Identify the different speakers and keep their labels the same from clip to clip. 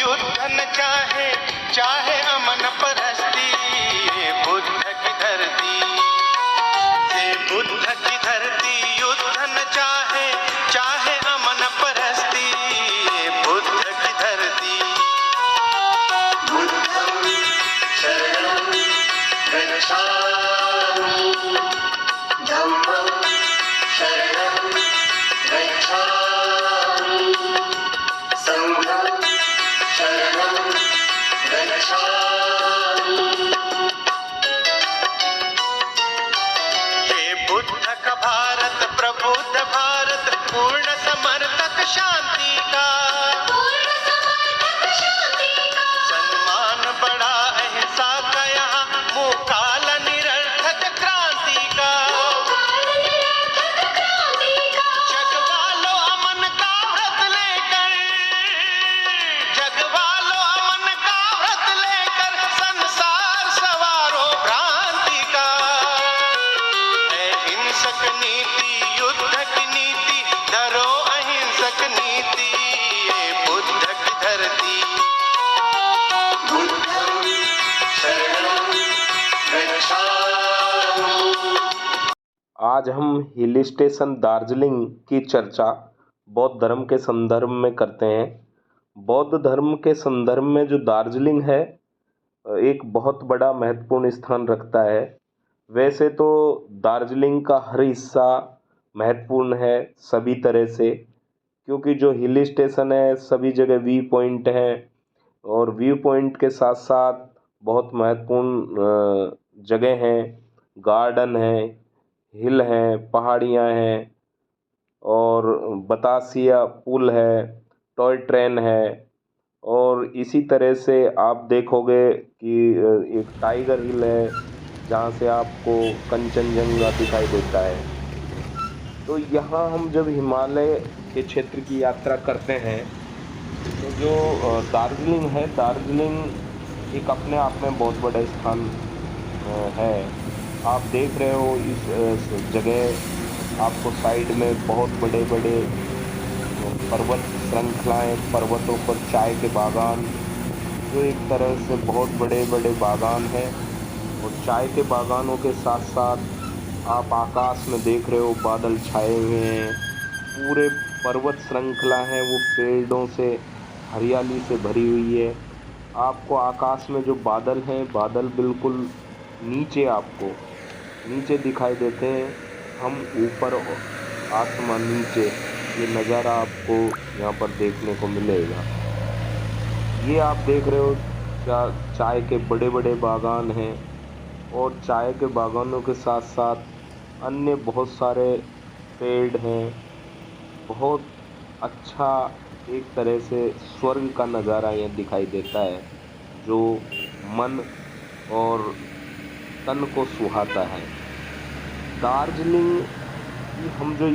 Speaker 1: युद्ध न चाहे, चाहे अमन परस्ती, ये बुद्ध की धरती, ये बुद्ध की धरती। युद्ध न चाहे, चाहे अमन परस्ती, ये बुद्ध की धरती। बुद्धं शरणं गच्छामि, धम्मं शरणं गच्छामि, संघं शरणं गच्छामि। हे बुद्ध का भारत, प्रबुद्ध भारत, पूर्ण समर्थक शांति का, सन्मान बड़ा अहिंसा का यहाँ, मुकाल निरर्थक क्रांति का। जगवालो अमन का व्रत लेकर, जगवालो अमन का व्रत लेकर, संसार सवारो भ्रांति का। अहिंसक नीति, युद्ध की नीति, डरो अहिंसक नीति, ये बुद्ध की धरती। बुद्धं शरणं गच्छामि।
Speaker 2: आज हम हिल स्टेशन दार्जिलिंग की चर्चा बौद्ध धर्म के संदर्भ में करते हैं। बौद्ध धर्म के संदर्भ में जो दार्जिलिंग है एक बहुत बड़ा महत्वपूर्ण स्थान रखता है। वैसे तो दार्जिलिंग का हर हिस्सा महत्वपूर्ण है सभी तरह से, क्योंकि जो हिल स्टेशन है सभी जगह व्यू पॉइंट है, और व्यू पॉइंट के साथ साथ बहुत महत्वपूर्ण जगह हैं, गार्डन है, हिल हैं, पहाड़ियाँ हैं, और बतासिया पुल है, टॉय ट्रेन है, और इसी तरह से आप देखोगे कि एक टाइगर हिल है जहाँ से आपको कंचनजंगा दिखाई देता है। तो यहाँ हम जब हिमालय के क्षेत्र की यात्रा करते हैं तो जो दार्जिलिंग है, दार्जिलिंग एक अपने आप में बहुत बड़ा स्थान है। आप देख रहे हो इस जगह आपको साइड में बहुत बड़े बड़े पर्वत श्रृंखलाएं, पर्वतों पर चाय के बागान, जो एक तरह से बहुत बड़े बड़े बागान हैं। और चाय के बागानों के साथ साथ आप आकाश में देख रहे हो बादल छाए हुए हैं, पूरे पर्वत श्रृंखला है वो पेड़ों से, हरियाली से भरी हुई है। आपको आकाश में जो बादल हैं, बादल बिल्कुल नीचे आपको नीचे दिखाई देते हैं, हम ऊपर आसमान नीचे, ये नज़ारा आपको यहाँ पर देखने को मिलेगा। ये आप देख रहे हो चाय के बड़े बड़े बागान हैं, और चाय के बागानों के साथ साथ अन्य बहुत सारे पेड़ हैं। बहुत अच्छा एक तरह से स्वर्ग का नज़ारा यहाँ दिखाई देता है, जो मन और तन को सुहाता है। दार्जिलिंग की हम जो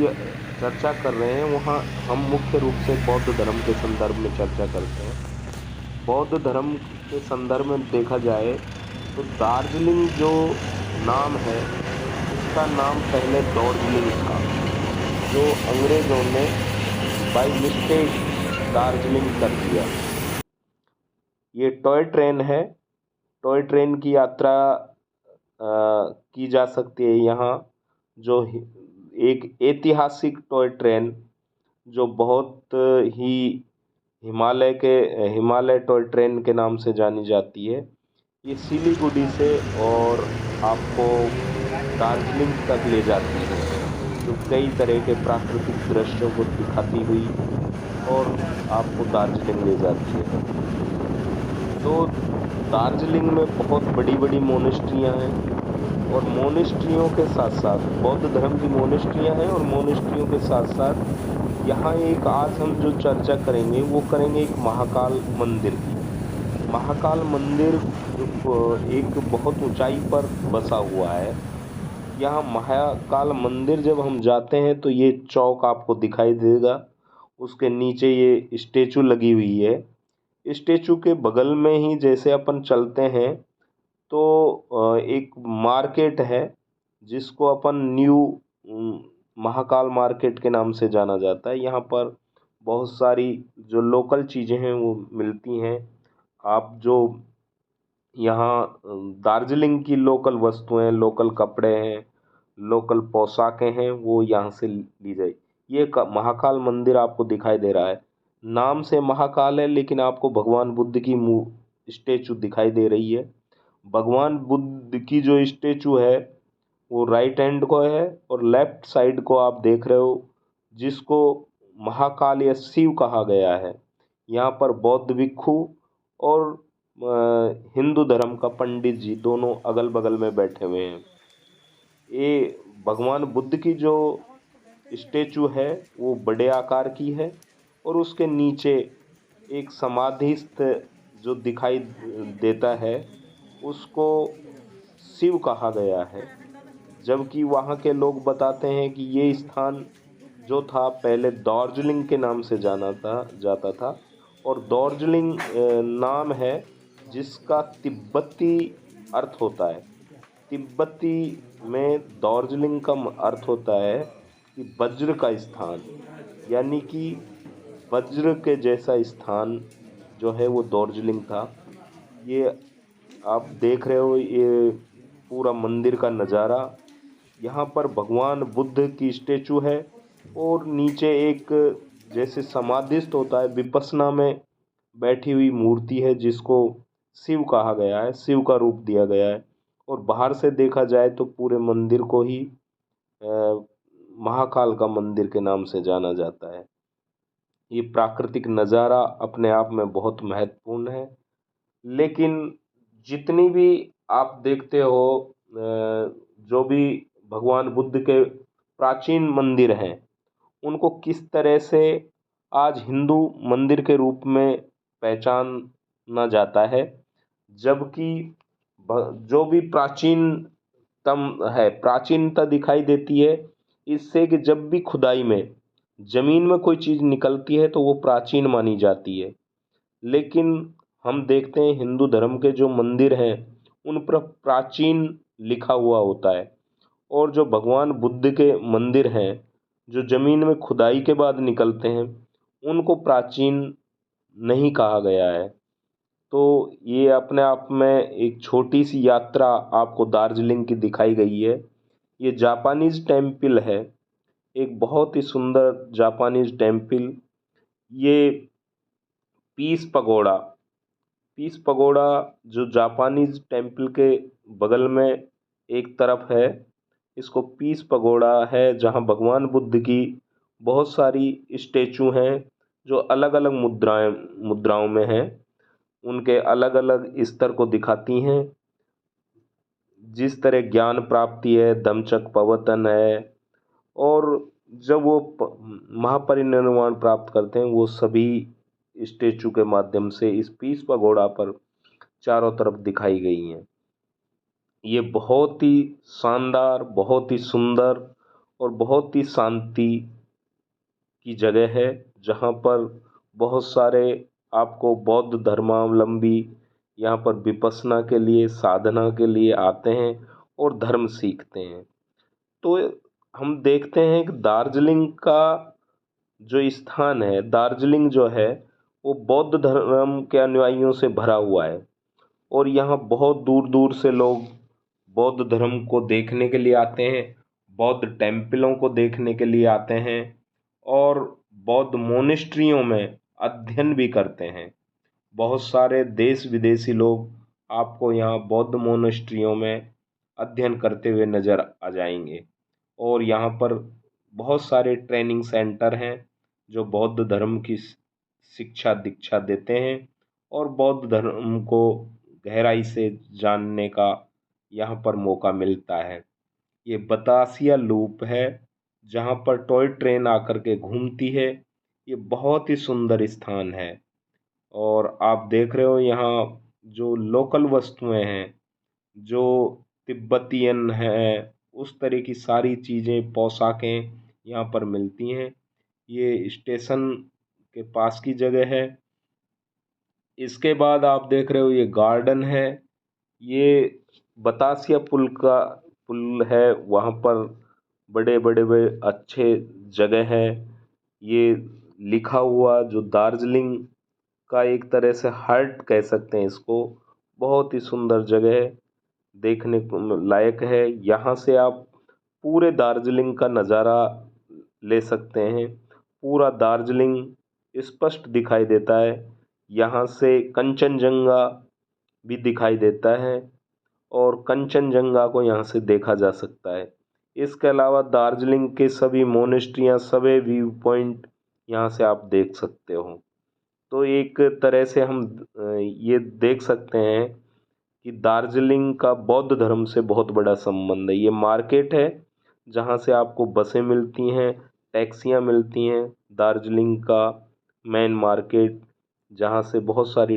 Speaker 2: चर्चा कर रहे हैं वहाँ हम मुख्य रूप से बौद्ध धर्म के संदर्भ में चर्चा करते हैं। बौद्ध धर्म के संदर्भ में देखा जाए तो दार्जिलिंग जो नाम है इसका नाम पहले दार्जिलिंग था, जो अंग्रेज़ों ने बाय मिस्टेक दार्जिलिंग कर दिया। ये टॉय ट्रेन है, टॉय ट्रेन की यात्रा की जा सकती है यहाँ, जो एक ऐतिहासिक टॉय ट्रेन जो बहुत ही हिमालय टॉय ट्रेन के नाम से जानी जाती है। ये सिलीगुड़ी से और आपको दार्जिलिंग तक ले जाती है, जो कई तरह के प्राकृतिक दृश्यों को दिखाती हुई और आपको दार्जिलिंग ले जाती है। तो दार्जिलिंग में बहुत बड़ी बड़ी मोनेस्ट्रियाँ हैं, और मोनेस्ट्रियों के साथ साथ बौद्ध धर्म की मोनेस्ट्रियाँ हैं, और मोनेस्ट्रियों के साथ साथ यहाँ एक आज हम जो चर्चा करेंगे वो करेंगे एक महाकाल मंदिर की। महाकाल मंदिर एक बहुत ऊंचाई पर बसा हुआ है। यहाँ महाकाल मंदिर जब हम जाते हैं तो ये चौक आपको दिखाई देगा, उसके नीचे ये स्टेचू लगी हुई है। स्टेचू के बगल में ही जैसे अपन चलते हैं तो एक मार्केट है जिसको अपन न्यू महाकाल मार्केट के नाम से जाना जाता है। यहाँ पर बहुत सारी जो लोकल चीज़ें हैं वो मिलती हैं। आप जो यहाँ दार्जिलिंग की लोकल वस्तुएं, लोकल कपड़े हैं, लोकल पोशाकें हैं, वो यहाँ से ली जाए। ये महाकाल मंदिर आपको दिखाई दे रहा है। नाम से महाकाल है, लेकिन आपको भगवान बुद्ध की स्टेचू दिखाई दे रही है। भगवान बुद्ध की जो स्टेचू है वो राइट हैंड को है, और लेफ्ट साइड को आप देख रहे हो जिसको महाकाल या शिव कहा गया है। यहाँ पर बौद्ध भिक्षु और हिंदू धर्म का पंडित जी दोनों अगल बगल में बैठे हुए हैं। ये भगवान बुद्ध की जो स्टेचू है वो बड़े आकार की है, और उसके नीचे एक समाधिस्थ जो दिखाई देता है उसको शिव कहा गया है। जबकि वहाँ के लोग बताते हैं कि ये स्थान जो था पहले दार्जिलिंग के नाम से जाता था, और दार्जिलिंग नाम है जिसका तिब्बती अर्थ होता है। तिब्बती में दार्जिलिंग का अर्थ होता है कि वज्र का स्थान, यानी कि वज्र के जैसा स्थान जो है वो दार्जिलिंग था। ये आप देख रहे हो ये पूरा मंदिर का नज़ारा। यहाँ पर भगवान बुद्ध की स्टेचू है, और नीचे एक जैसे समाधिस्थ होता है विपश्यना में बैठी हुई मूर्ति है जिसको शिव कहा गया है, शिव का रूप दिया गया है। और बाहर से देखा जाए तो पूरे मंदिर को ही महाकाल का मंदिर के नाम से जाना जाता है। ये प्राकृतिक नज़ारा अपने आप में बहुत महत्वपूर्ण है। लेकिन जितनी भी आप देखते हो जो भी भगवान बुद्ध के प्राचीन मंदिर हैं उनको किस तरह से आज हिंदू मंदिर के रूप में पहचाना जाता है, जबकि जो भी प्राचीनतम है, प्राचीनता दिखाई देती है इससे कि जब भी खुदाई में जमीन में कोई चीज़ निकलती है तो वो प्राचीन मानी जाती है। लेकिन हम देखते हैं हिंदू धर्म के जो मंदिर हैं उन पर प्राचीन लिखा हुआ होता है, और जो भगवान बुद्ध के मंदिर हैं जो ज़मीन में खुदाई के बाद निकलते हैं उनको प्राचीन नहीं कहा गया है। तो ये अपने आप में एक छोटी सी यात्रा आपको दार्जिलिंग की दिखाई गई है। ये जापानीज टेम्पल है, एक बहुत ही सुंदर जापानीज टेम्पल। ये पीस पगोड़ा पीस पगोड़ा जो जापानीज टेम्पल के बगल में एक तरफ है, इसको पीस पगोड़ा है जहाँ भगवान बुद्ध की बहुत सारी स्टेचू हैं जो अलग अलग मुद्राओं में हैं। उनके अलग अलग स्तर को दिखाती हैं, जिस तरह ज्ञान प्राप्ति है, धम्मचक्र प्रवर्तन है, और जब वो महापरिनिर्वाण प्राप्त करते हैं वो सभी स्टेचू के माध्यम से इस पीस पगोड़ा पर चारों तरफ दिखाई गई हैं। ये बहुत ही शानदार, बहुत ही सुंदर और बहुत ही शांति की जगह है, जहाँ पर बहुत सारे आपको बौद्ध धर्मावलंबी यहाँ पर विपश्यना के लिए, साधना के लिए आते हैं और धर्म सीखते हैं। तो हम देखते हैं कि दार्जिलिंग का जो स्थान है, दार्जिलिंग जो है वो बौद्ध धर्म के अनुयायियों से भरा हुआ है, और यहाँ बहुत दूर दूर से लोग बौद्ध धर्म को देखने के लिए आते हैं, बौद्ध टेम्पलों को देखने के लिए आते हैं, और बौद्ध मोनेस्ट्रियों में अध्ययन भी करते हैं। बहुत सारे देश विदेशी लोग आपको यहाँ बौद्ध मोनेस्ट्रियों में अध्ययन करते हुए नज़र आ जाएंगे। और यहाँ पर बहुत सारे ट्रेनिंग सेंटर हैं जो बौद्ध धर्म की शिक्षा दीक्षा देते हैं, और बौद्ध धर्म को गहराई से जानने का यहाँ पर मौका मिलता है। ये बतासिया लूप है जहाँ पर टॉय ट्रेन आकर के घूमती है। ये बहुत ही सुंदर स्थान है, और आप देख रहे हो यहाँ जो लोकल वस्तुएं हैं जो तिब्बतियन है उस तरह की सारी चीज़ें, पोशाकें यहाँ पर मिलती हैं। ये स्टेशन के पास की जगह है। इसके बाद आप देख रहे हो ये गार्डन है। ये बतासिया पुल है, वहाँ पर बड़े बड़े अच्छे जगह है। ये लिखा हुआ जो दार्जिलिंग का एक तरह से हार्ट कह सकते हैं इसको, बहुत ही सुंदर जगह है, देखने को लायक है। यहाँ से आप पूरे दार्जिलिंग का नज़ारा ले सकते हैं। पूरा दार्जिलिंग स्पष्ट दिखाई देता है। यहाँ से कंचनजंगा भी दिखाई देता है और कंचनजंगा को यहाँ से देखा जा सकता है। इसके अलावा दार्जिलिंग के सभी मोनेस्ट्रियाँ, सभी व्यू पॉइंट यहाँ से आप देख सकते हो। तो एक तरह से हम ये देख सकते हैं कि दार्जिलिंग का बौद्ध धर्म से बहुत बड़ा संबंध है। ये मार्केट है जहाँ से आपको बसें मिलती हैं, टैक्सियाँ मिलती हैं। दार्जिलिंग का मेन मार्केट जहाँ से बहुत सारी